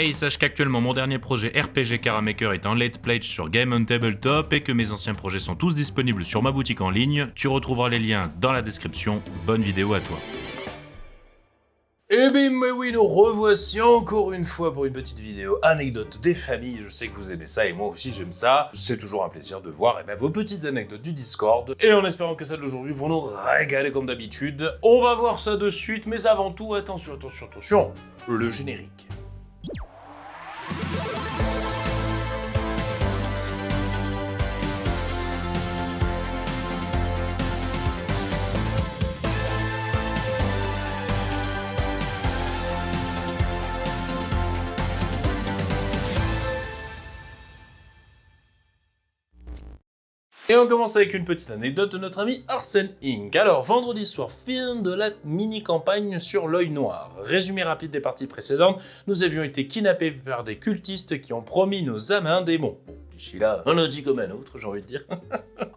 Hey, sache qu'actuellement mon dernier projet RPG Karamaker est en late pledge sur Game on Tabletop et que mes anciens projets sont tous disponibles sur ma boutique en ligne. Tu retrouveras les liens dans la description. Bonne vidéo à toi. Eh bien, mais oui, nous revoici encore une fois pour une petite vidéo anecdote des familles. Je sais que vous aimez ça et moi aussi j'aime ça. C'est toujours un plaisir de voir vos petites anecdotes du Discord. Et en espérant que celles d'aujourd'hui vont nous régaler comme d'habitude. On va voir ça de suite, mais avant tout, attention, le générique. Et on commence avec une petite anecdote de notre ami Arsène Inc. Alors, vendredi soir, fin de la mini-campagne sur l'œil noir. Résumé rapide des parties précédentes, nous avions été kidnappés par des cultistes qui ont promis nos âmes à un démon. D'ici là, un lundi comme un autre, j'ai envie de dire.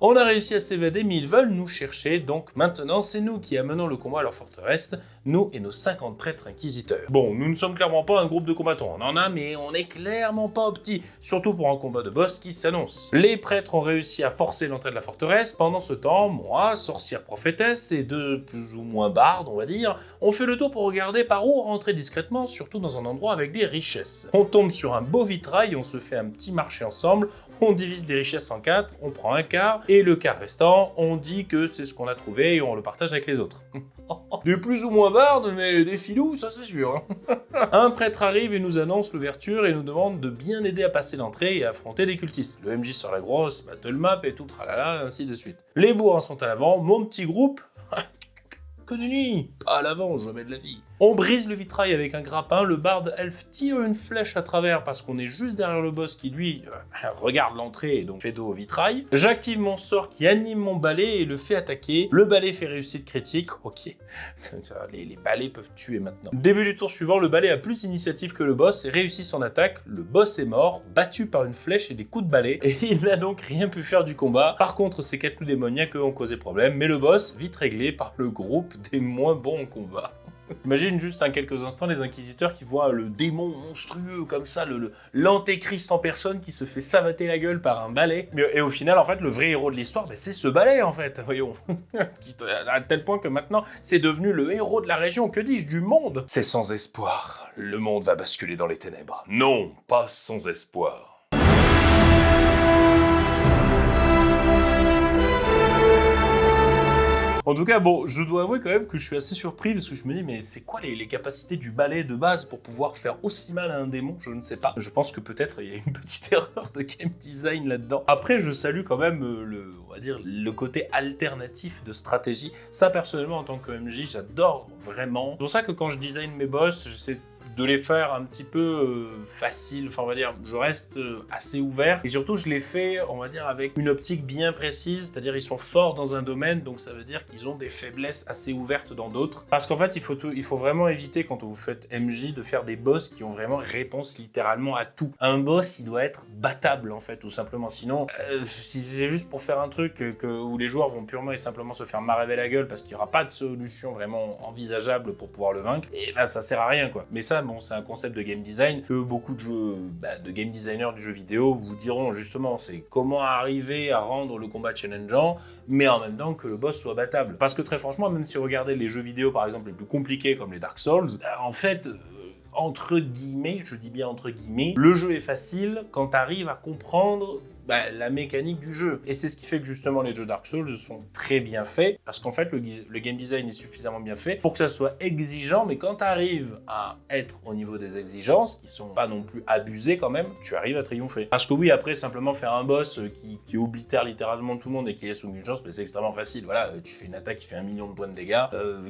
On a réussi à s'évader, mais ils veulent nous chercher, donc maintenant c'est nous qui amenons le combat à leur forteresse, nous et nos 50 prêtres inquisiteurs. Bon, nous ne sommes clairement pas un groupe de combattants, on en a, mais on n'est clairement pas petits, surtout pour un combat de boss qui s'annonce. Les prêtres ont réussi à forcer l'entrée de la forteresse, pendant ce temps, moi, sorcière prophétesse et deux plus ou moins bardes, on va dire, on fait le tour pour regarder par où rentrer discrètement, surtout dans un endroit avec des richesses. On tombe sur un beau vitrail, on se fait un petit marché ensemble, on divise les richesses en 4, on prend un quart, et le quart restant, on dit que c'est ce qu'on a trouvé et on le partage avec les autres. Des plus ou moins bardes, mais des filous, ça c'est sûr. Un prêtre arrive et nous annonce l'ouverture et nous demande de bien aider à passer l'entrée et à affronter des cultistes. Le MJ sur la grosse, battle map et tout, tralala, ainsi de suite. Les bourrins sont à l'avant, mon petit groupe... Que de nuit, pas à l'avant, jamais de la vie. On brise le vitrail avec un grappin, le barde elfe tire une flèche à travers parce qu'on est juste derrière le boss qui lui regarde l'entrée et donc fait dos au vitrail. J'active mon sort qui anime mon balai et le fait attaquer. Le balai fait réussite critique, ok. Les balais peuvent tuer maintenant. Début du tour suivant, le balai a plus d'initiative que le boss et réussit son attaque. Le boss est mort, battu par une flèche et des coups de balai et il n'a donc rien pu faire du combat. Par contre, ces 4 loups démoniaques ont causé problème, mais le boss, vite réglé par le groupe des moins bons en combat. Imagine juste en quelques instants les inquisiteurs qui voient le démon monstrueux comme ça, l'antéchrist en personne qui se fait savater la gueule par un balai. Et au final, en fait, le vrai héros de l'histoire, c'est ce balai en fait, voyons. À tel point que maintenant, c'est devenu le héros de la région, que dis-je, du monde. C'est sans espoir, le monde va basculer dans les ténèbres. Non, pas sans espoir. En tout cas, bon, je dois avouer quand même que je suis assez surpris parce que je me dis, mais c'est quoi les capacités du balai de base pour pouvoir faire aussi mal à un démon? Je ne sais pas. Je pense que peut-être il y a une petite erreur de game design là-dedans. Après, je salue quand même on va dire, le côté alternatif de stratégie. Ça, personnellement, en tant que MJ, j'adore vraiment. C'est pour ça que quand je design mes boss, j'essaie de les faire un petit peu facile, enfin on va dire, je reste assez ouvert et surtout je les fais, on va dire, avec une optique bien précise, c'est-à-dire ils sont forts dans un domaine, donc ça veut dire qu'ils ont des faiblesses assez ouvertes dans d'autres, parce qu'en fait il faut vraiment éviter quand vous faites MJ de faire des boss qui ont vraiment réponse littéralement à tout. Un boss il doit être battable en fait, tout simplement, sinon si c'est juste pour faire un truc où les joueurs vont purement et simplement se faire marrer la gueule parce qu'il n'y aura pas de solution vraiment envisageable pour pouvoir le vaincre, et ben ça sert à rien quoi. Mais ça, bon, c'est un concept de game design que beaucoup de game designers du jeu vidéo vous diront justement, c'est comment arriver à rendre le combat challengeant, mais en même temps que le boss soit battable. Parce que très franchement, même si vous regardez les jeux vidéo par exemple les plus compliqués comme les Dark Souls, en fait, entre guillemets, je dis bien entre guillemets, le jeu est facile quand tu arrives à comprendre la mécanique du jeu. Et c'est ce qui fait que justement les jeux Dark Souls sont très bien faits, parce qu'en fait le game design est suffisamment bien fait pour que ça soit exigeant, mais quand tu arrives à être au niveau des exigences, qui sont pas non plus abusées quand même, tu arrives à triompher. Parce que oui, après simplement faire un boss qui oblitère littéralement tout le monde et qui laisse aucune chance, c'est extrêmement facile. Voilà, tu fais une attaque qui fait 1 million de points de dégâts,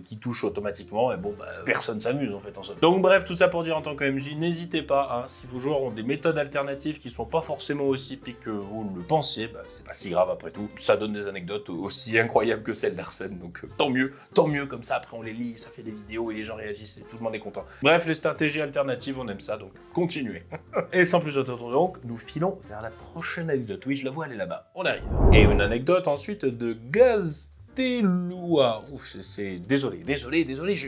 qui touche automatiquement, et bon, personne s'amuse en fait en somme. Donc bref, tout ça pour dire en tant que MJ, n'hésitez pas, si vos joueurs ont des méthodes alternatives qui sont pas forcément aussi piques que vous le pensiez, c'est pas si grave après tout. Ça donne des anecdotes aussi incroyables que celles d'Arsène, donc tant mieux, comme ça après on les lit, ça fait des vidéos et les gens réagissent et tout le monde est content. Bref, les stratégies alternatives, on aime ça, donc continuez. Et sans plus attendre donc, nous filons vers la prochaine anecdote. Oui, je la vois, elle est là-bas, on arrive. Et une anecdote ensuite de Gaz Teloua. Ouf, c'est désolé,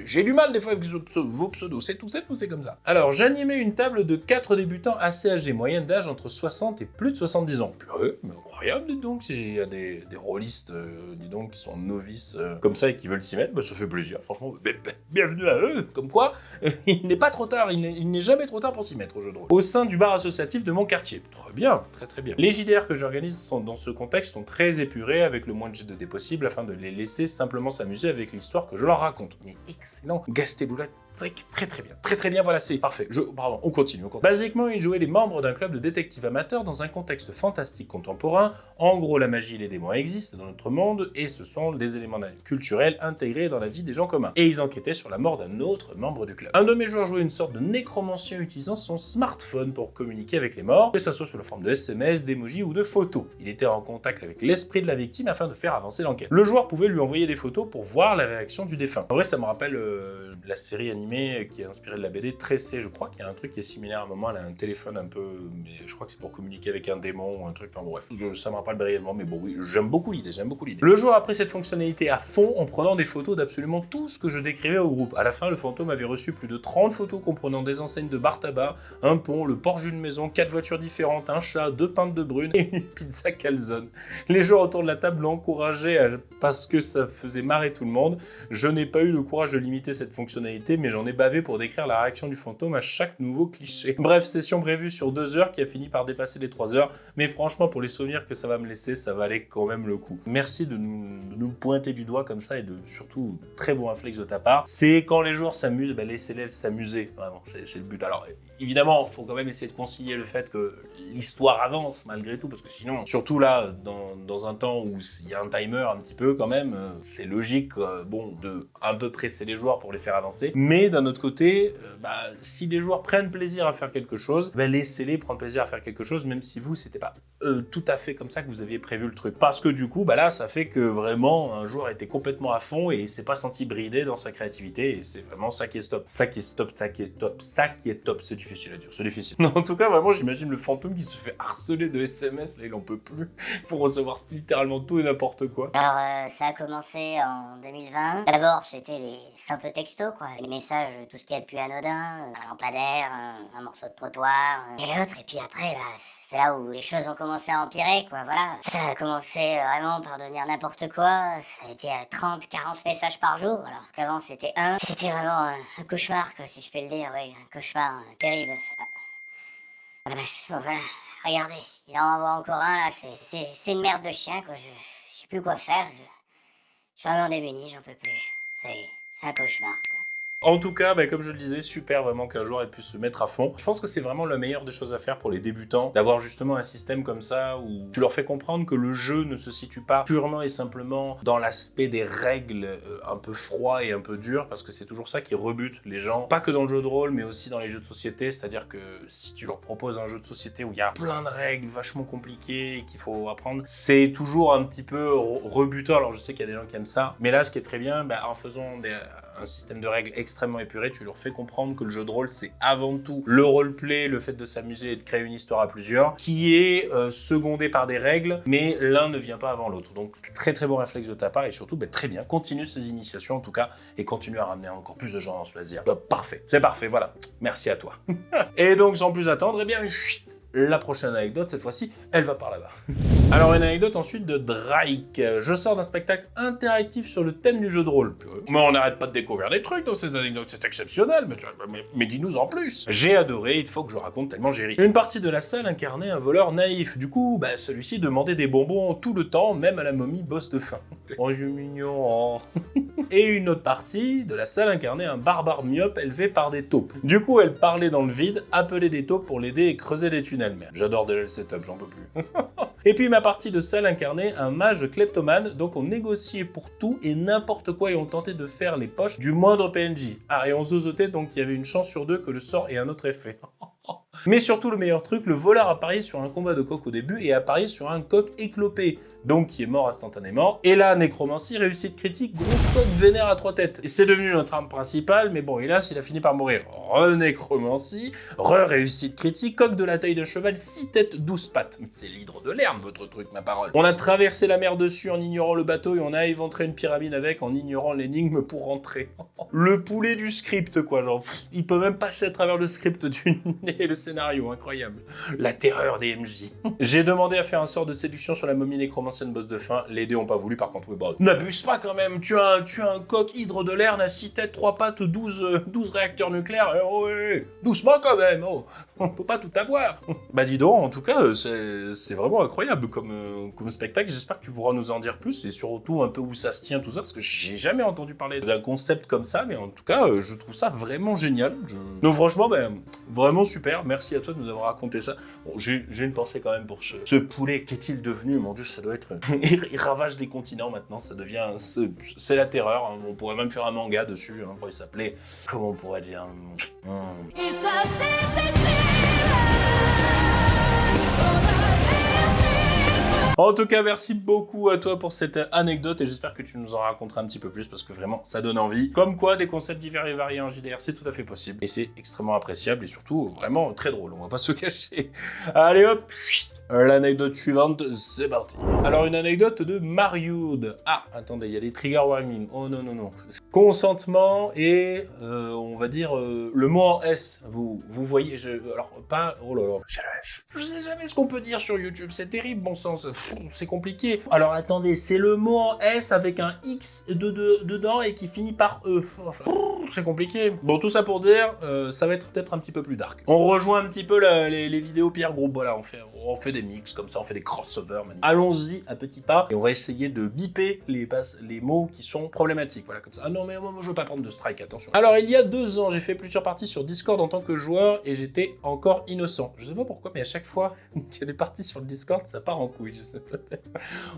j'ai du mal des fois avec vos pseudos, c'est tout, c'est comme ça. Alors, j'animais une table de 4 débutants assez âgés, moyenne d'âge entre 60 et plus de 70 ans. Purée, mais incroyable, dis donc, s'il y a des rôlistes, dis donc, qui sont novices comme ça et qui veulent s'y mettre, bah, ça fait plaisir, franchement, bienvenue à eux, comme quoi, il n'est pas trop tard, il n'est jamais trop tard pour s'y mettre au jeu de rôle. Au sein du bar associatif de mon quartier. Très bien, très bien. Les JDR que j'organise dans ce contexte sont très épurés, avec le moins de G2D possible, afin de les laisser simplement s'amuser avec l'histoire que je leur raconte. Mais excellent, Gasteloula, très bien, voilà, c'est parfait. Pardon, on continue. Basiquement, ils jouaient les membres d'un club de détectives amateurs dans un contexte fantastique contemporain. En gros, la magie et les démons existent dans notre monde, et ce sont des éléments culturels intégrés dans la vie des gens communs. Et ils enquêtaient sur la mort d'un autre membre du club. Un de mes joueurs jouait une sorte de nécromancien utilisant son smartphone pour communiquer avec les morts, que ça soit sous la forme de SMS, d'emojis ou de photos. Il était en contact avec l'esprit de la victime afin de faire avancer l'enquête. Le joueur pouvait lui envoyer des photos pour voir la réaction du défunt. En vrai, ça me rappelle la série animée qui est inspirée de la BD Tressé, je crois qu'il y a un truc qui est similaire à un moment, elle a un téléphone un peu, mais je crois que c'est pour communiquer avec un démon ou un truc, enfin bref, ça me rappelle brièvement, mais bon oui, j'aime beaucoup l'idée. Le joueur a pris cette fonctionnalité à fond en prenant des photos d'absolument tout ce que je décrivais au groupe. À la fin, le fantôme avait reçu plus de 30 photos comprenant des enseignes de bar tabac, un pont, le porche d'une maison, 4 voitures différentes, un chat, 2 pintes de brune et une pizza calzone. Les joueurs autour de la table l'encourageaient parce que ça faisait marrer tout le monde. Je n'ai pas eu le courage de limiter cette fonctionnalité, mais j'en ai bavé pour décrire la réaction du fantôme à chaque nouveau cliché. Bref, session prévue sur 2 heures qui a fini par dépasser les 3 heures, mais franchement, pour les souvenirs que ça va me laisser, ça valait quand même le coup. Merci de nous pointer du doigt comme ça et de surtout très bon réflexe de ta part. C'est quand les joueurs s'amusent, laissez-les s'amuser, vraiment, c'est le but. Alors, évidemment, il faut quand même essayer de concilier le fait que l'histoire avance malgré tout, parce que sinon, surtout là, dans un temps où il y a un timer un petit peu quand même, c'est logique, de un peu presser les joueurs pour les faire avancer. Mais d'un autre côté, si les joueurs prennent plaisir à faire quelque chose, laissez-les prendre plaisir à faire quelque chose, même si vous, c'était pas tout à fait comme ça que vous aviez prévu le truc. Parce que du coup, là, ça fait que vraiment, un joueur était complètement à fond et il s'est pas senti bridé dans sa créativité, et c'est vraiment ça qui est top. Ça qui est top. C'est difficile à dire, c'est difficile. En tout cas, vraiment, j'imagine le fantôme qui se fait harceler de SMS, là, il en peut plus, pour recevoir littéralement tout et n'importe quoi. Alors, ça a commencé en 2020. D'abord, c'était des simples textos, quoi. Les messages, tout ce qu'il y a de plus anodin, un lampadaire, un morceau de trottoir, et l'autre. Et puis après, c'est là où les choses ont commencé à empirer, quoi, voilà. Ça a commencé vraiment par devenir n'importe quoi. Ça a été 30, 40 messages par jour, alors qu'avant c'était un. C'était vraiment un cauchemar, quoi, si je peux le dire, oui. Un cauchemar terrible. Bref, bon, voilà. Regardez, il en envoie encore un, là. C'est une merde de chien, quoi. Je sais plus quoi faire. Je suis vraiment démuni, j'en peux plus. C'est un cauchemar, quoi. En tout cas, comme je le disais, super vraiment qu'un joueur ait pu se mettre à fond. Je pense que c'est vraiment la meilleure des choses à faire pour les débutants, d'avoir justement un système comme ça où tu leur fais comprendre que le jeu ne se situe pas purement et simplement dans l'aspect des règles un peu froid et un peu dur, parce que c'est toujours ça qui rebute les gens. Pas que dans le jeu de rôle, mais aussi dans les jeux de société, c'est-à-dire que si tu leur proposes un jeu de société où il y a plein de règles vachement compliquées et qu'il faut apprendre, c'est toujours un petit peu rebutant. Alors je sais qu'il y a des gens qui aiment ça, mais là ce qui est très bien, en faisant un système de règles extrêmement épuré, tu leur fais comprendre que le jeu de rôle, c'est avant tout le roleplay, le fait de s'amuser et de créer une histoire à plusieurs, qui est secondé par des règles, mais l'un ne vient pas avant l'autre. Donc très très bon réflexe de ta part, et surtout très bien, continue ces initiations en tout cas, et continue à ramener encore plus de gens dans ce loisir. Parfait, c'est parfait, voilà, merci à toi. Et donc sans plus attendre, la prochaine anecdote, cette fois-ci, elle va par là-bas. Alors, une anecdote ensuite de Drake. Je sors d'un spectacle interactif sur le thème du jeu de rôle. Mais on n'arrête pas de découvrir des trucs dans cette anecdote, c'est exceptionnel, mais dis-nous en plus. J'ai adoré, il faut que je raconte tellement j'ai ri. Une partie de la salle incarnait un voleur naïf. Du coup, celui-ci demandait des bonbons tout le temps, même à la momie boss de fin. Oh, c'est mignon. Et une autre partie de la salle incarnait un barbare myope élevé par des taupes. Du coup, elle parlait dans le vide, appelait des taupes pour l'aider et creuser des tunnels. Merde, j'adore déjà le setup, j'en peux plus. Et puis ma partie de salle incarnait un mage kleptomane, donc on négociait pour tout et n'importe quoi et on tentait de faire les poches du moindre PNJ. Ah, et on zozotait, donc il y avait une chance sur 2 que le sort ait un autre effet. Mais surtout, le meilleur truc, le voleur a parié sur un combat de coq au début et a parié sur un coq éclopé, donc qui est mort instantanément. Et là, nécromancie, réussite critique, gros coq vénère à 3 têtes. Et c'est devenu notre arme principale, mais bon, hélas, il a fini par mourir. Re-nécromancie, re-réussite critique, coq de la taille de cheval, 6 têtes, 12 pattes. C'est l'hydre de l'herbe, votre truc, ma parole. On a traversé la mer dessus en ignorant le bateau et on a éventré une pyramide avec en ignorant l'énigme pour rentrer. Le poulet du script, quoi, genre, il peut même passer à travers le script et le scénario, incroyable. La terreur des MJ. J'ai demandé à faire un sort de séduction sur la momie nécromancienne boss de fin, les dés ont pas voulu, par contre, oui, bah, n'abuse pas quand même, tu as un coq hydre de l'Erne à 6 têtes, 3 pattes, 12 réacteurs nucléaires, ouais, doucement quand même, oh, on peut pas tout avoir. Bah dis donc, en tout cas, c'est vraiment incroyable comme spectacle, j'espère que tu pourras nous en dire plus, et surtout un peu où ça se tient, tout ça, parce que j'ai jamais entendu parler d'un concept comme ça, mais en tout cas, je trouve ça vraiment génial. Donc franchement, ben, vraiment super, merci à toi de nous avoir raconté ça. Bon, j'ai une pensée quand même pour ce poulet, qu'est-il devenu? Mon Dieu, ça doit être... il ravage les continents maintenant, ça devient... C'est la terreur, hein. On pourrait même faire un manga dessus, hein, pour il s'appeler... Comment on pourrait dire... En tout cas, merci beaucoup à toi pour cette anecdote et j'espère que tu nous en raconteras un petit peu plus parce que vraiment, ça donne envie. Comme quoi, des concepts divers et variés en JDR, c'est tout à fait possible et c'est extrêmement appréciable et surtout vraiment très drôle, on va pas se cacher. Allez hop, l'anecdote suivante, c'est parti. Alors, une anecdote de Marioud. Ah, attendez, il y a des trigger warnings. Oh non, non, non. Consentement et, on va dire, le mot en S. Vous voyez, alors pas... Oh là là, c'est le S. Je sais jamais ce qu'on peut dire sur YouTube, c'est terrible, bon sens. C'est compliqué. Alors attendez, c'est le mot en S avec un X dedans et qui finit par E. C'est compliqué. Bon, tout ça pour dire, ça va être peut-être un petit peu plus dark. On rejoint un petit peu les vidéos Pierre Group. Voilà, on fait des mix comme ça, on fait des crossovers. Allons-y à petits pas et on va essayer de biper les mots qui sont problématiques. Voilà, comme ça. Ah non, mais moi je veux pas prendre de strike, attention. Alors, il y a 2 ans, j'ai fait plusieurs parties sur Discord en tant que joueur et j'étais encore innocent. Je sais pas pourquoi, mais à chaque fois qu'il y a des parties sur le Discord, ça part en couille. Je sais pas.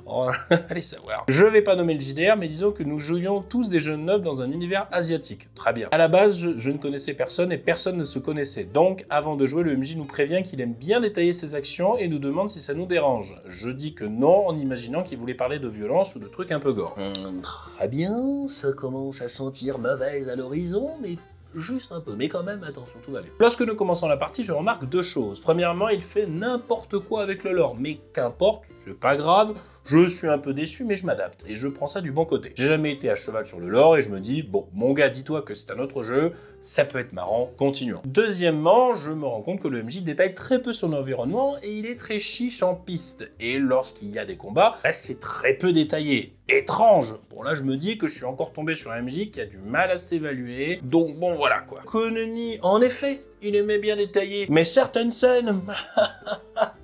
Oh, allez savoir. Je vais pas nommer le JDR, mais disons que nous jouions tous des jeunes nobles dans un univers asiatique. Très bien. À la base, je ne connaissais personne et personne ne se connaissait. Donc, avant de jouer, le MJ nous prévient qu'il aime bien détailler ses actions et nous demande si ça nous dérange. Je dis que non, en imaginant qu'il voulait parler de violence ou de trucs un peu gore. Très bien, ça commence à sentir mauvaise à l'horizon, mais juste un peu, mais quand même, attention, tout va bien. Lorsque nous commençons la partie, je remarque 2 choses. Premièrement, il fait n'importe quoi avec le lore, mais qu'importe, c'est pas grave, je suis un peu déçu, mais je m'adapte, et je prends ça du bon côté. J'ai jamais été à cheval sur le lore, et je me dis, bon, mon gars, dis-toi que c'est un autre jeu, ça peut être marrant, continuons. Deuxièmement, je me rends compte que le MJ détaille très peu son environnement, et il est très chiche en piste. Et lorsqu'il y a des combats, bah, c'est très peu détaillé. Étrange. Bon là je me dis que je suis encore tombé sur un MJ qui a du mal à s'évaluer, donc bon voilà quoi. Konami, en effet, il aimait bien détailler, mais certaines scènes...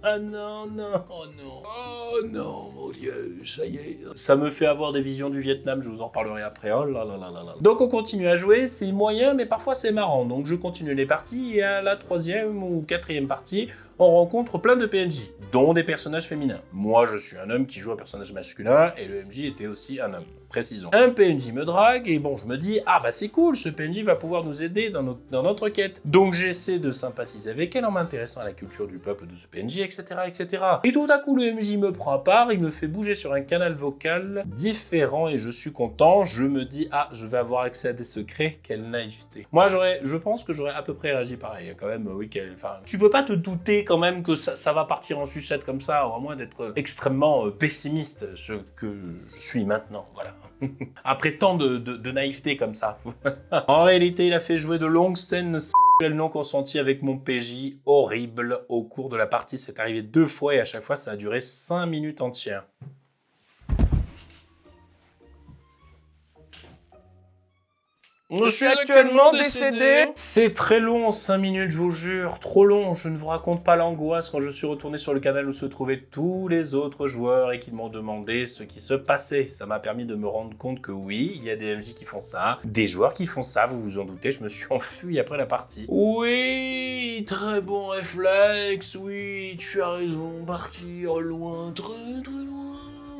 Ah non, non, oh non, oh non, mon Dieu, ça y est. Ça me fait avoir des visions du Vietnam, je vous en parlerai après, oh là là là là là. Donc on continue à jouer, c'est moyen, mais parfois c'est marrant, donc je continue les parties, et à la 3e ou 4e partie, on rencontre plein de PNJ, dont des personnages féminins. Moi, je suis un homme qui joue un personnage masculin, et le MJ était aussi un homme. Précisons. Un PNJ me drague, et bon, je me dis, ah bah c'est cool, ce PNJ va pouvoir nous aider dans notre quête. Donc j'essaie de sympathiser avec elle en m'intéressant à la culture du peuple de ce PNJ, etc., etc. Et tout à coup, le MJ me prend à part, il me fait bouger sur un canal vocal différent, et je suis content, je me dis, ah, je vais avoir accès à des secrets, quelle naïveté. Moi, je pense que j'aurais à peu près réagi pareil, quand même, oui, enfin, tu peux pas te douter quand même que ça va partir en sucette comme ça, à moins d'être extrêmement pessimiste, ce que je suis maintenant, voilà. Après tant de naïveté comme ça. En réalité, il a fait jouer de longues scènes sexuelles non consenties avec mon PJ, horrible. Au cours de la partie, c'est arrivé 2 fois et à chaque fois, ça a duré 5 minutes entières. Je suis actuellement décédé. C'est très long, 5 minutes, je vous jure. Trop long, je ne vous raconte pas l'angoisse quand je suis retourné sur le canal où se trouvaient tous les autres joueurs et qu'ils m'ont demandé ce qui se passait. Ça m'a permis de me rendre compte que oui, il y a des MJ qui font ça, des joueurs qui font ça, vous vous en doutez, je me suis enfui après la partie. Oui, très bon réflexe, oui, tu as raison, partir loin, très très loin.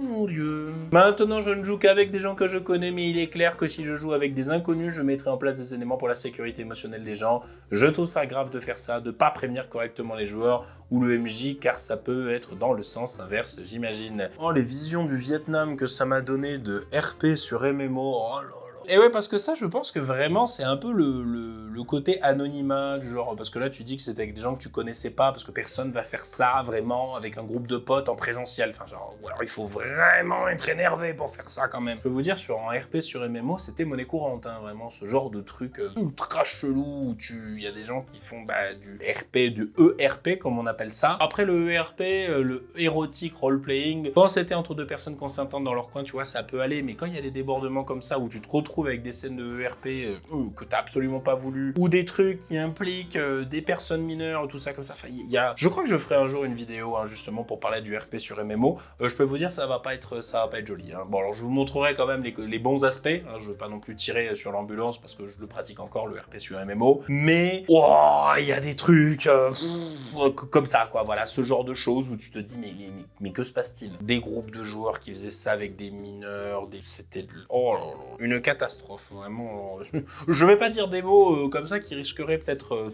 Mon Dieu. Maintenant, je ne joue qu'avec des gens que je connais, mais il est clair que si je joue avec des inconnus, je mettrai en place des éléments pour la sécurité émotionnelle des gens. Je trouve ça grave de faire ça, de pas prévenir correctement les joueurs ou le MJ, car ça peut être dans le sens inverse, j'imagine. Oh, les visions du Vietnam que ça m'a donné de RP sur MMO, oh là là. Et ouais, parce que ça, je pense que vraiment, c'est un peu le côté anonymat du genre, parce que là, tu dis que c'était avec des gens que tu connaissais pas, parce que personne va faire ça vraiment avec un groupe de potes en présentiel. Enfin, genre, ou alors il faut vraiment être énervé pour faire ça quand même. Je peux vous dire, sur un RP sur MMO, c'était monnaie courante, hein, vraiment, ce genre de truc ultra chelou où il y a des gens qui font du RP, du ERP, comme on appelle ça. Après le ERP, le érotique role-playing, quand c'était entre deux personnes qu'on s'entendent dans leur coin, tu vois, ça peut aller, mais quand il y a des débordements comme ça où tu te retrouves avec des scènes de ERP que t'as absolument pas voulu, ou des trucs qui impliquent des personnes mineures, tout ça comme ça. Enfin, je crois que je ferai un jour une vidéo justement pour parler du RP sur MMO. Je peux vous dire, ça va pas être joli. Hein. Bon, alors je vous montrerai quand même les bons aspects. Hein. Je veux pas non plus tirer sur l'ambulance parce que je le pratique encore, le RP sur MMO. Mais il y a des trucs comme ça, quoi. Voilà, ce genre de choses où tu te dis mais que se passe-t-il? Des groupes de joueurs qui faisaient ça avec des mineurs, c'était une catastrophe, vraiment. Je vais pas dire des mots comme ça qui risqueraient peut-être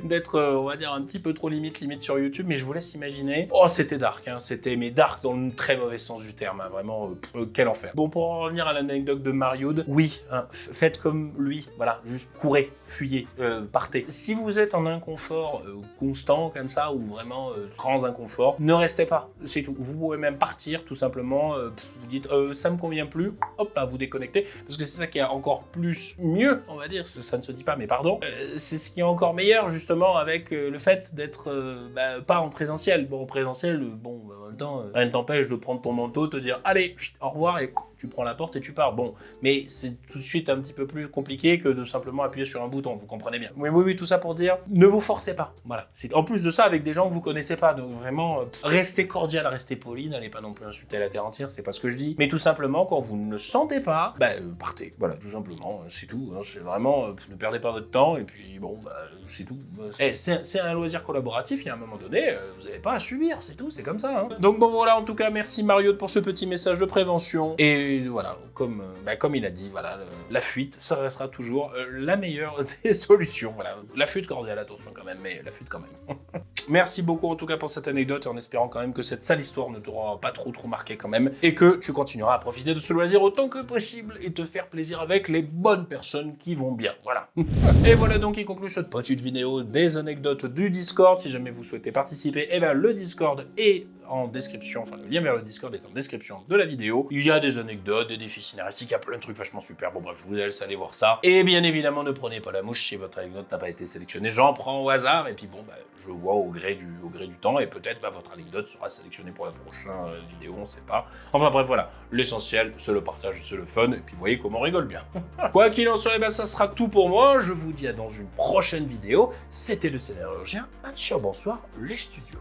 d'être, on va dire, un petit peu trop limite sur YouTube, mais je vous laisse imaginer. Oh, c'était dark, hein, mais dark dans le très mauvais sens du terme, hein, vraiment, quel enfer. Bon, pour en revenir à l'anecdote de Marioud, oui, hein, faites comme lui, voilà, juste courez, fuyez, partez. Si vous êtes en inconfort constant, comme ça, ou vraiment sans inconfort, ne restez pas, c'est tout. Vous pouvez même partir, tout simplement, vous dites, ça me convient plus, hop là, vous déconnectez, parce que c'est ça qui est encore mieux, on va dire, ça ne se dit pas, mais pardon, c'est ce qui est encore meilleur, justement, avec le fait d'être pas en présentiel. Bon, en présentiel, en même temps, rien ne t'empêche de prendre ton manteau, te dire, allez, au revoir, et tu prends la porte et tu pars. Bon, mais c'est tout de suite un petit peu plus compliqué que de simplement appuyer sur un bouton, vous comprenez bien. Oui, tout ça pour dire, ne vous forcez pas, voilà. C'est en plus de ça, avec des gens que vous connaissez pas, donc vraiment, restez cordial, restez poli, n'allez pas non plus insulter la terre entière, c'est pas ce que je dis, mais tout simplement, quand vous ne le sentez pas, partez, voilà, tout simplement, c'est tout, hein, c'est vraiment, ne perdez pas votre temps, et puis bon, c'est tout. C'est un loisir collaboratif, il y a un moment donné, vous n'avez pas à subir, c'est tout, c'est comme ça. Hein. Donc bon, voilà, en tout cas, merci Mario pour ce petit message de prévention, et voilà, comme il a dit, voilà, la fuite, ça restera toujours la meilleure des solutions, voilà, la fuite cordiale, attention quand même, mais la fuite quand même. Merci beaucoup en tout cas pour cette anecdote, en espérant quand même que cette sale histoire ne t'aura pas trop marqué quand même, et que tu continueras à profiter de ce loisir autant que possible, et te faire plaisir avec les bonnes personnes qui vont bien, voilà. Et voilà donc qui conclut cette petite vidéo des anecdotes du Discord. Si jamais vous souhaitez participer, le Discord est en description, enfin le lien vers le Discord est en description de la vidéo. Il y a des anecdotes, des défis scénaristiques, il y a plein de trucs vachement super. Bon bref, je vous laisse aller voir ça. Et bien évidemment, ne prenez pas la mouche si votre anecdote n'a pas été sélectionnée. J'en prends au hasard et puis bon, je vois au gré du temps et peut-être votre anecdote sera sélectionnée pour la prochaine vidéo, on sait pas. Enfin bref, voilà. L'essentiel, c'est le partage, c'est le fun et puis vous voyez comment on rigole bien. Quoi qu'il en soit, ça sera tout pour moi. Je vous dis à dans une prochaine vidéo. C'était le Scénarurgien. Ciao, bonsoir, les studios.